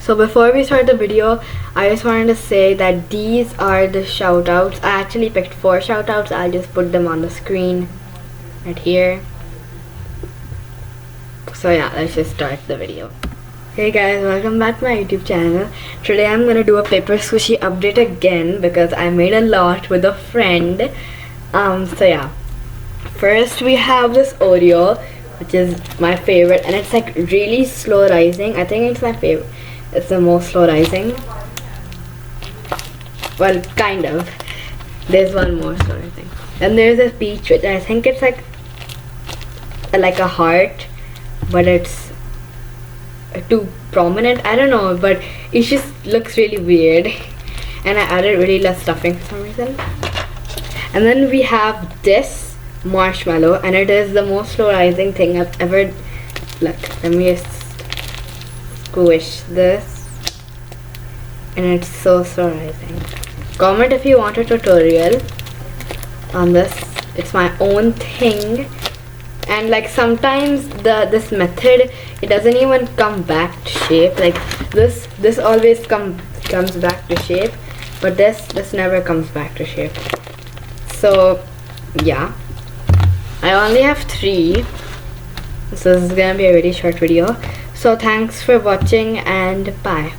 So before we start the video, I just wanted to say that these are the shout outs. I actually picked 4 shout outs. I'll just put them on the screen right here. So yeah, let's just start the video. Hey guys, welcome back to my YouTube channel. Today I'm gonna do a paper squishy update again because I made a lot with a friend. So yeah, first we have this Oreo, which is my favorite, and it's like really slow rising. I think it's my favorite. It's the most slow rising. Well, kind of. There's one more slow rising. And there's this peach, which I think it's like a heart, but it's too prominent. I don't know, but it just looks really weird. And I added really less stuffing for some reason. And then we have this marshmallow, and it is the most slow rising thing I've ever. Look, let me just squish this, and it's so slow rising. Comment if you want a tutorial on this. It's my own thing, and like sometimes this method, it doesn't even come back to shape. Like this always comes back to shape, but this never comes back to shape. So yeah, I only have 3, so this is gonna be a really short video. So thanks for watching and bye.